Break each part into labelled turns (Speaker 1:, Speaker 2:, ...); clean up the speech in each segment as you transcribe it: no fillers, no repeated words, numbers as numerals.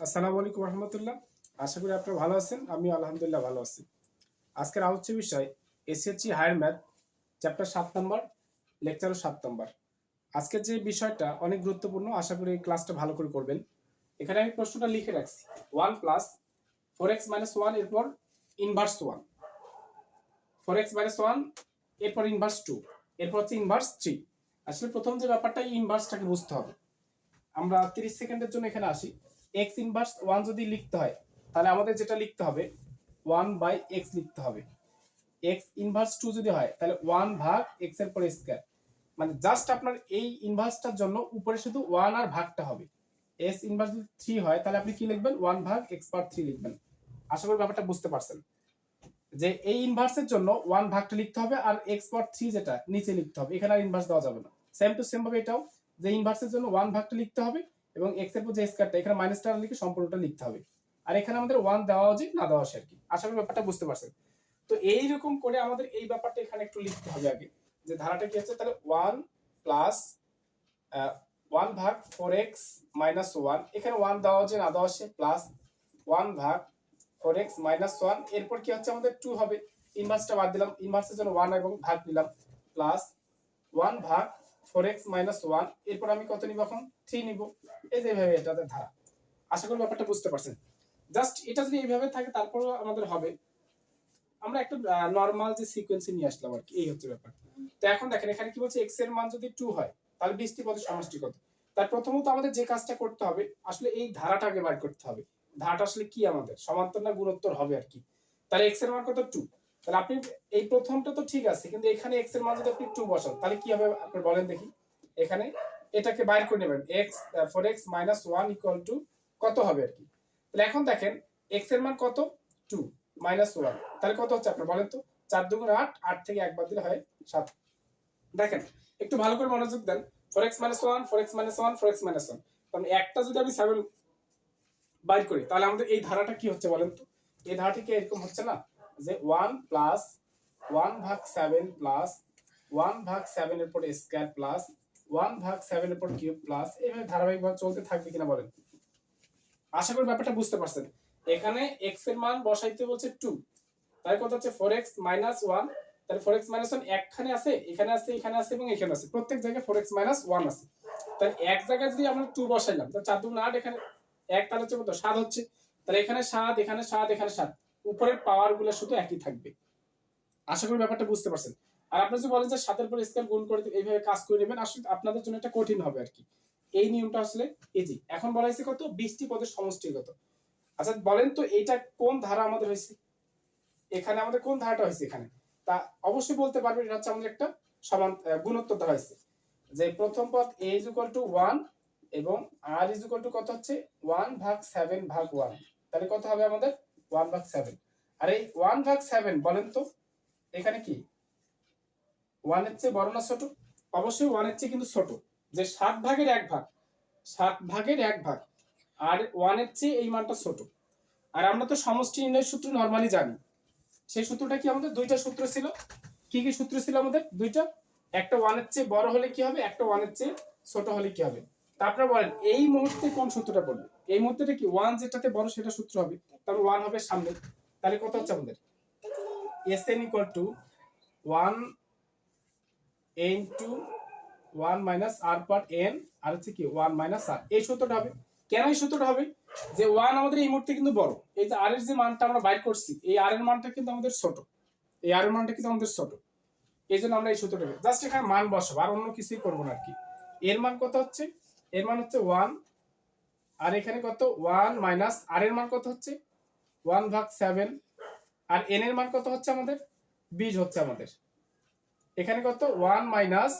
Speaker 1: আসসালামু আলাইকুম রহমতুল্লাহ। আশা করি আপনারা ভালো আছেন। আমি আলহামদুলিল্লাহ ভালো আছি। আজকের আলোচ্য বিষয় এসএসসি হায়ার ম্যাথ চ্যাপ্টার 7 নম্বর, লেকচারও 7 নম্বর। আজকের যে বিষয়টা অনেক গুরুত্বপূর্ণ, আশা করি ক্লাসটা ভালো করে করবেন। এখানে আমি প্রশ্নটা লিখে রাখছি, 1+4x-1 এরপর ইনভার্স 1, 4x-1 এরপর ইনভার্স 2, এরপর হচ্ছে ইনভার্স 3। আসলে প্রথম যে ব্যাপারটা, ইনভার্সটাকে বুঝতে হবে। আমরা 30 সেকেন্ডের জন্য এখানে আসি। এক্স ইনভার্স 1 যদি লিখতে হয়, তাহলে আমাদের যেটা লিখতে হবে 1/x লিখতে হবে। এক্স ইনভার্স 2 যদি হয়, তাহলে 1 ভাগ এক্স এর পর স্কয়ার। মানে জাস্ট আপনার এই ইনভার্সটার জন্য উপরে শুধু 1 আর ভাগটা হবে। এস ইনভার্স যদি 3 হয়, তাহলে আপনি কি লিখবেন? 1 ভাগ এক্স পাওয়ার 3 লিখবেন। আশা করি ব্যাপারটা বুঝতে পারছেন যে এই ইনভার্সের জন্য 1 ভাগটা লিখতে হবে, আর এক্স পাওয়ার 3 যেটা নিচে লিখতে হবে। এখানে আর ইনভার্স দেওয়া যাবে না। সেম টু সেম ভাবে এটাও, যে ইনভার্সের জন্য 1 ভাগটা লিখতে হবে এবং এক্স এর পর যে স্কয়ারটা, এখানে মাইনাসটা লিখে সম্পূর্ণটা লিখতে হবে। আর এখানে আমাদের 1 দেওয়া উচিত, না দেওয়া উচিত আর কি। আশা করি ব্যাপারটা বুঝতে পারছেন। তো এইরকম করে আমাদের এই ব্যাপারটা এখানে একটু লিখতে হবে আগে, যে ধারাটা কি হচ্ছে। তাহলে 1 প্লাস 1 ভাগ 4x-1, এখানে 1 দেওয়া আছে না দেওয়া আছে, প্লাস 1 ভাগ 4x-1, এরপর কি হচ্ছে আমাদের 2 হবে। ইনভার্সটা বাদ দিলাম, ইনভার্সের জন্য 1 এবং ভাগ দিলাম, প্লাস 1 ভাগ 4x-1, এরপর আমি কত নিব? এখন 3 নিব। এই যে এইভাবে এটাতে ধারা। আশা করি ব্যাপারটা বুঝতে পারছেন। জাস্ট এটা যদি এইভাবে থাকে, তারপরও আমাদের হবে। আমরা একটা নরমাল যে সিকোয়েন্সে নিয়ে আসলাম আর কি, এই হচ্ছে ব্যাপার। তো এখন দেখেন এখানে কি বলছে, x এর মান যদি 2 হয়, তাহলে 20টি পদের সমষ্টি কত? তার প্রথমত আমাদের যে কাজটা করতে হবে, আসলে এই ধারাটা আগে বার করতে হবে। ধারাটা আসলে কি আমাদের, সমান্তর না গুণোত্তর হবে আর কি। তাহলে x এর মান কত? 2। তাহলে আপনি এই প্রথমটা তো ঠিক আছে, কিন্তু এখানে x এর মান যদি আপনি 2 বসান, তাহলে কি হবে আপনি বলেন দেখি। এখানে এটাকে বাইর করে নেবেন, x 4x-1 ইকুয়াল টু কত হবে আর কি। তাহলে এখন দেখেন x এর মান কত? 2 -1, তাহলে কত হচ্ছে আপনার বলেন তো? 4 দুগুণ 8, 8 থেকে একবার দিলে হয় 7। দেখেন একটু ভালো করে মনোযোগ দেন। 4x-1, 4x-1, 4x-1, তাহলে একটা যদি আমি 7 বাইর করি, তাহলে আমাদের এই ধারাটা কি হচ্ছে বলেন তো? এই ধারাটা কি এরকম হচ্ছে না, যে 1 প্লাস 1 ভাগ 7 প্লাস 1 ভাগ 7 এর পর স্কয়ার প্লাস 1 ভাগ 7 এর পর কিউব প্লাস, এইভাবে ধারাবাহিকভাবে চলতে থাকবে কিনা বলেন? আশা করি ব্যাপারটা বুঝতে পারছেন। এখানে x এর মান বসাইতে বলছে 2, তাই কত হচ্ছে 4x-1। তাহলে 4x-1 একখানে আছে, এখানে আছে, এখানে আছে এবং এখানে আছে, প্রত্যেক জায়গায় 4x-1 আছে। তাহলে এক জায়গায় যদি আমরা 2 বসাইলাম, তাহলে 4 দুগুণ 8, এখানে 1, তাহলে হচ্ছে কত? 7 হচ্ছে। তাহলে এখানে 7, এখানে 7, এখানে 7, উপরের পাওয়ার গুলো শুধু একই থাকবে। আশা করি ব্যাপারটা বুঝতে পারছেন। আর আপনি যদি বলেন যে 7 এর পর স্কয়ার গুণ করে এইভাবে কাজ করে নেবেন, আসলে আপনাদের জন্য এটা কঠিন হবে আর কি। এই নিয়মটা আসলে ইজি। এখন বলা হয়েছে কত? 20টি পদের সমষ্টি কত। আচ্ছা বলেন তো, এইটা কোন ধারা আমাদের হয়েছে? এখানে আমাদের কোন ধারাটা হয়েছে এখানে? তা অবশ্যই বলতে পারবেন, এটা হচ্ছে আমাদের একটা সমান গুণোত্তর ধারা হয়েছে। যে প্রথম পদ a = 1 এবং r = কত হচ্ছে 1 ভাগ 7 ভাগ 1, তাহলে কত হবে আমাদের? 1 ভাগ 7। আর এই 1 ভাগ 7 বলেন তো এখানে কি 1 এর চেয়ে বড় না ছোট? অবশ্যই 1 এর চেয়ে কিন্তু ছোট। যে 7 ভাগের 1 ভাগ, 7 ভাগের 1 ভাগ, আর 1 এর চেয়ে এই মানটা ছোট। আর আমরা তো সমষ্টি নির্ণয়ের সূত্র নরমালি জানি। সেই সূত্রটা কি? আমাদের দুইটা সূত্র ছিল। কি কি সূত্র ছিল আমাদের? দুইটা। একটা 1 এর চেয়ে বড় হলে কি হবে, একটা 1 এর চেয়ে ছোট হলে কি হবে। তা আপনারা বলেন এই মুহূর্তে কোন সূত্রটা পড়বে? এই মুহূর্তে কি 1 যেটাতে বড় সেটা সূত্র হবে, তাহলে 1 হবে সামনে। তাহলে কত হচ্ছে আমাদের? Sn = 1 into 1 minus r per n, আর হচ্ছে কি 1 minus r। এই সূত্রটা হবে। কেন এই সূত্রটা হবে? যে 1 আমাদের এই মুহূর্তে কিন্তু বড়। এই যে r এর যে মানটা আমরা বাইর করছি, এই r এর মানটা কিন্তু আমাদের ছোট। এই r এর মানটা কিন্তু আমাদের ছোট। এইজন্য আমরা এই সূত্রটা জাস্ট এখানে মান বসাবো, আর অন্য কিছুই করব না আর কি। এর মান কত হচ্ছে? এর মান হচ্ছে 1, আর এখানে কত? 1 মাইনাস r এর মান কত হচ্ছে? 1 ভাগ 7, আর n এর মান কত হচ্ছে আমাদের? 20 হচ্ছে আমাদের। এখানে কত? 1 মাইনাস,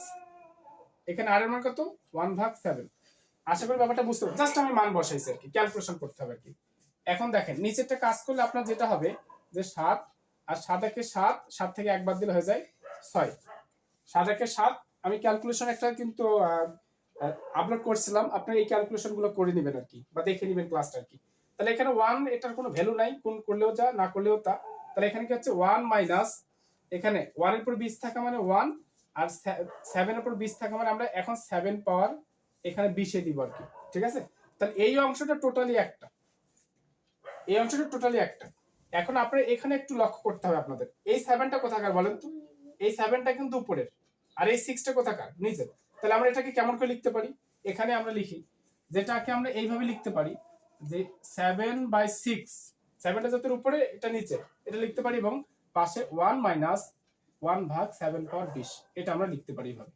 Speaker 1: এখানে r এর মান কত? 1 ভাগ 7। আশা করি ব্যাপারটা বুঝতে পারছেন। জাস্ট আমি মান বসাইছি আর কি, ক্যালকুলেশন করতে হবে আর কি। এখন দেখেন নিচেরটা কাজ করলে আপনার যেটা হবে, যে 7 আর 7 একে 7, 7 থেকে একবার দিলে হয়ে যায় 6। 7 একে 7, আমি ক্যালকুলেশন একটা কিন্তু আপলোড করছিলাম, আপনারা এই ক্যালকুলেশন গুলো করে নেবেন আর কি, বা দেখে নেবেন ক্লাসটা আর কি। তাহলে এখানে 1 এটার কোনো ভ্যালু নাই, কোন করলেও যা, না করলেও তা। তাহলে এখানে কি হচ্ছে 1 মাইনাস, এখানে 1 এর উপর 20 থাকা মানে 1, আর 7 এর উপর 20 থাকা মানে আমরা এখন 7 পাওয়ার এখানে 20 এ দিব আর কি। ঠিক আছে? তাহলে এই অংশটা টোটালি একটা। এই অংশটা টোটালি একটা। এখন আপনার এখানে একটু লক্ষ্য করতে হবে আপনাদের, এই 7টা কোথাকার বলেন তো? এই 7টা কিন্তু উপরের, আর এই 6টা কোথাকার? নিচের। তাহলে আমরা এটাকে কেমন করে লিখতে পারি? এখানে আমরা লিখি, যেটাকে আমরা এইভাবে লিখতে পারি যে 7/6, 7টা যত উপরে এটা নিচে, এটা লিখতে পারি, এবং পাশে 1 মাইনাস 1 ভাগ 7 পাওয়ার 20, এটা আমরা লিখতে পারি এইভাবে।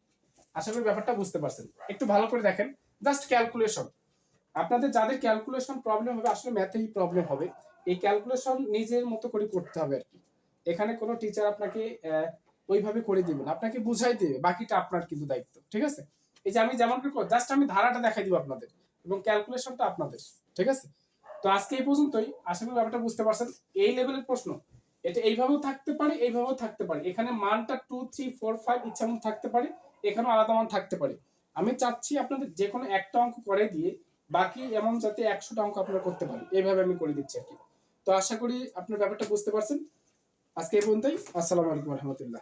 Speaker 1: আশা করি ব্যাপারটা বুঝতে পারছেন। একটু ভালো করে দেখেন, জাস্ট ক্যালকুলেশন। আপনাদের যাদের ক্যালকুলেশন প্রবলেম হবে, আসলে ম্যাথেই প্রবলেম হবে, এই ক্যালকুলেশন নিজের মতো করে করতে হবে আর কি। এখানে কোনো টিচার আপনাকে ওইভাবে করে দিবেন, আপনাকে বুঝাই দেবে, বাকিটা আপনার কিন্তু দায়িত্ব, ঠিক আছে? এই যে আমি যেমন করে জাস্ট আমি ধারাটা দেখাই দিব আপনাদের, এবং ক্যালকুলেশনটা আপনাদের, ঠিক আছে? তো আজকে এই পর্যন্তই। আশা করি ব্যাপারটা বুঝতে পারছেন। এই লেভেলের প্রশ্ন এটা এইভাবেও থাকতে পারে, এইভাবেও থাকতে পারে। এখানে মানটা 2 3 4 5 ইচ্ছা মতো থাকতে পারে, এখানেও আলাদা মান থাকতে পারে। আমি চাচ্ছি আপনাদের যে কোনো একটা অঙ্ক করে দিয়ে বাকি এমন যাতে 100টা অঙ্ক আপনারা করতে পারেন, এইভাবে আমি করে দিচ্ছি আর কি। তো আশা করি আপনার ব্যাপারটা বুঝতে পারছেন। আজকে এই পর্যন্তই। আসসালামু আলাইকুম রহমতুল্লাহ।